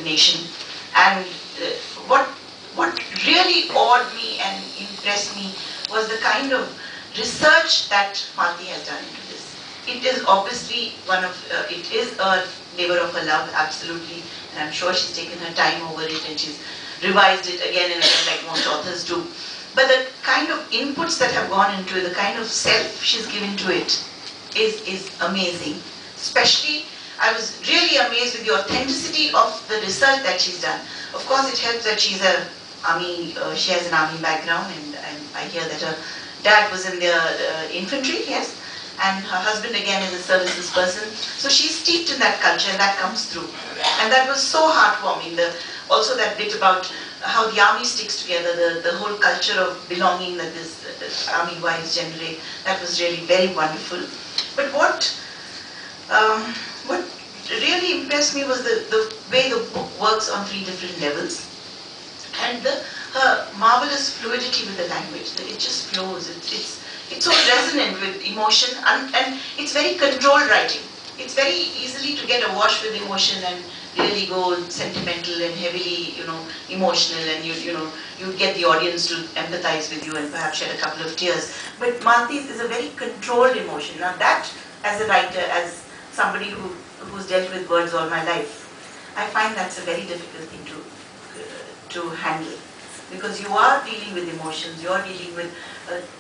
nation. And what really awed me and impressed me was the kind of research that Malathi has done into this. It is obviously it is a labor of her love, absolutely, and I'm sure she's taken her time over it and she's revised it again and again like most authors do. But the kind of inputs that have gone into it, the kind of self she's given to it is amazing. Especially, I was really amazed with the authenticity of the research that she's done. Of course, it helps that she's a army, she has an army background, and I hear that her dad was in the infantry, yes, and her husband again is a services person. So she's steeped in that culture, and that comes through. And that was so heartwarming. Also that bit about how the army sticks together, the whole culture of belonging that this army wives generate, that was really very wonderful. But what really impressed me was the way the book works on 3 different levels, and her marvelous fluidity with the language. It just flows. It's so resonant with emotion, and it's very controlled writing. It's very easily to get awash with emotion and really go sentimental and heavily, emotional, and you get the audience to empathize with you and perhaps shed a couple of tears. But Malathi is a very controlled emotion. Now that, as a writer, as somebody who's dealt with words all my life, I find that's a very difficult thing to handle, because you are dealing with emotions, you are dealing with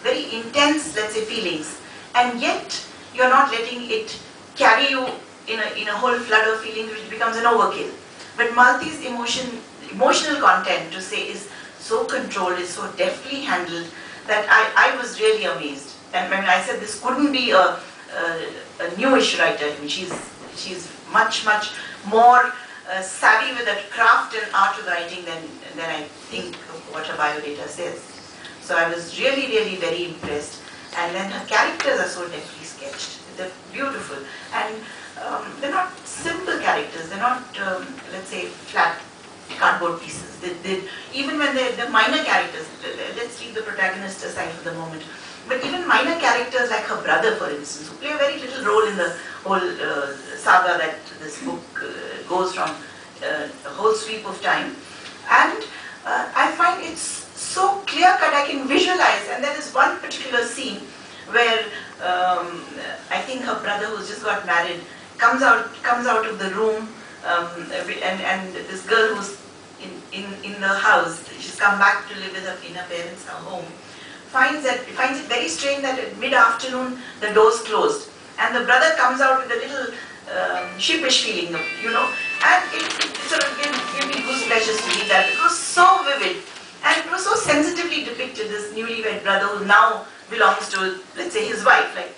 very intense, let's say, feelings, and yet you're not letting it carry you in a whole flood of feelings which becomes an overkill. But Malathi's emotional content, to say, is so controlled, is so deftly handled, that I was really amazed. And when I said this couldn't be a newish writer, I mean, she's much more savvy with the craft and art of writing than I think of what her biodata says. So I was really very impressed. And then her characters are so deftly sketched. They're beautiful. And they're not simple characters. They're not, let's say, flat cardboard pieces. Even when they're minor characters, let's leave the protagonist aside for the moment. But even minor characters like her brother, for instance, who play a very little role in the whole saga that this book goes from, a whole sweep of time. And I find it's so clear-cut, I can visualize. And there is one particular scene where I think her brother, who's just got married, comes out of the room, and this girl who's in the house, she's come back to live with her parents' home, finds it very strange that at mid-afternoon the door's closed, and the brother comes out with a little sheepish feeling, and it sort of gave me goose pleasures to read that. It was so vivid, and it was so sensitively depicted, this newlywed brother who now belongs to, let's say, his wife, like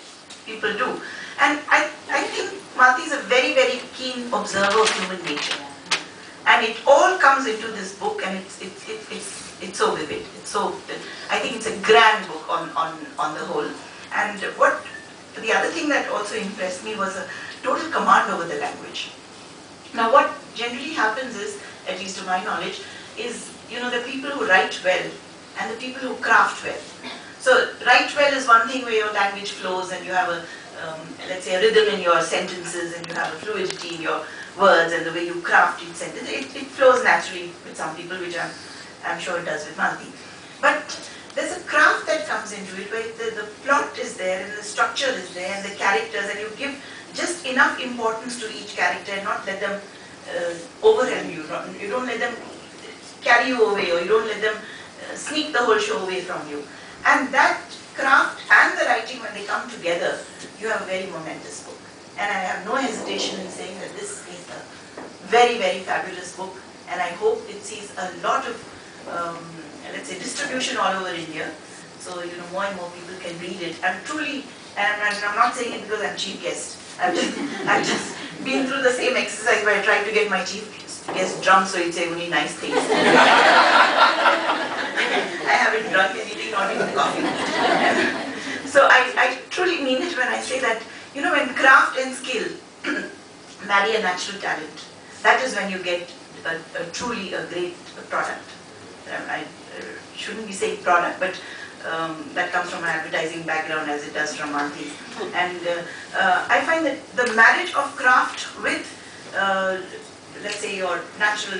people do. And I think Malathi is a very keen observer of human nature, and it all comes into this book, and it's so vivid. I think it's a grand book on the whole. And the other thing that also impressed me was a total command over the language. Now, what generally happens is, at least to my knowledge, is the people who write well and the people who craft well. So, write well is one thing where your language flows and you have a let's say, a rhythm in your sentences, and you have a fluidity in your words, and the way you craft each sentence, it flows naturally with some people, which I'm sure it does with Malathi. But there's a craft that comes into it, where the plot is there, and the structure is there, and the characters, and you give just enough importance to each character and not let them overwhelm you. You don't let them carry you away, or you don't let them sneak the whole show away from you. And that craft and the writing, when they come together, you have a very momentous book. And I have no hesitation in saying that this is a very fabulous book, and I hope it sees a lot of, let's say, distribution all over India. So, more and more people can read it. And truly, and I'm not saying it because I'm chief guest. I've just been through the same exercise where I tried to get my chief guest drunk so he'd say only nice things. I haven't drunk anything, not even coffee. So I truly mean it when I say that, when craft and skill marry a natural talent, that is when you get truly a great product. I shouldn't be saying product, but that comes from an advertising background, as it does from Malathi. And I find that the marriage of craft with let's say your natural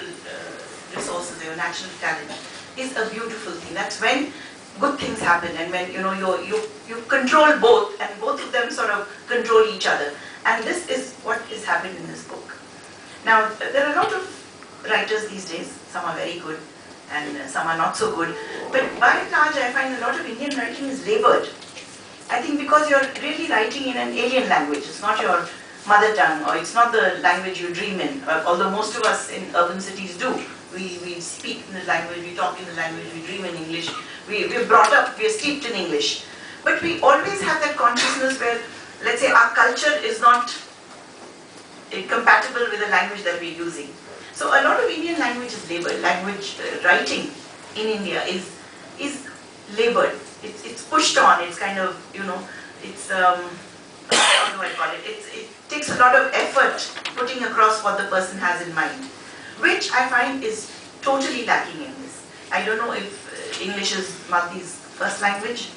resources, your natural talent, is a beautiful thing. That's when good things happen, and when you control both, and both of them sort of control each other. And this is what is happening in this book. Now, there are a lot of writers these days. Some are very good, and some are not so good. But by and large, I find a lot of Indian writing is laboured. I think because you're really writing in an alien language. It's not your mother tongue, or it's not the language you dream in. Although most of us in urban cities do. We speak in the language, we talk in the language, we dream in English. We're brought up, we're steeped in English. But we always have that consciousness where, let's say, our culture is not compatible with the language that we're using. So a lot of Indian language is laboured. Language writing in India is laboured. It's pushed on. It's kind of, it's how do I call it? It takes a lot of effort putting across what the person has in mind, which I find is totally lacking in this. I don't know if English is Malati's first language.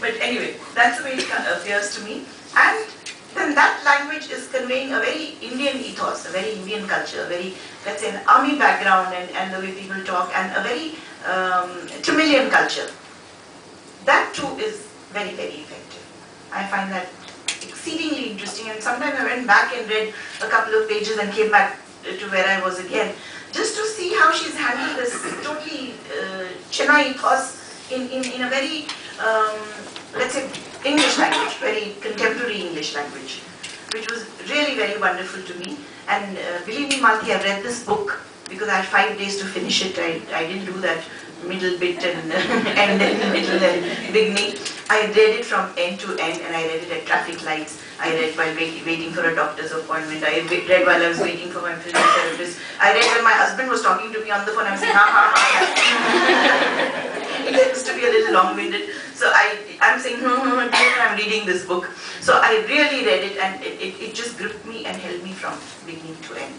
But anyway, that's the way it appears to me. And then that language is conveying a very Indian ethos, a very Indian culture, a very, let's say, an army background, and the way people talk, and a very Tamilian culture. That too is very, very effective. I find that exceedingly interesting, and sometimes I went back and read a couple of pages and came back to where I was again, just to see how she's handled this totally Chennai ethos in a very, let's say, English language, very contemporary English language, which was really very wonderful to me. And believe me, Malathi, I read this book because I had 5 days to finish it. I didn't do that middle bit and end in the middle and beginning. I read it from end to end, and I read it at traffic lights. I read while waiting for a doctor's appointment. I read while I was waiting for my physiotherapist. I read when my husband was talking to me on the phone. I'm saying, ha ha ha. It happens to be a little long-winded. So I'm saying, I'm reading this book. So I really read it, and it just gripped me and held me from beginning to end.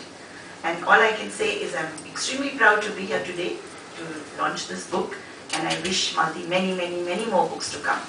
And all I can say is I'm extremely proud to be here today to launch this book, and I wish Malathi many, many, many more books to come.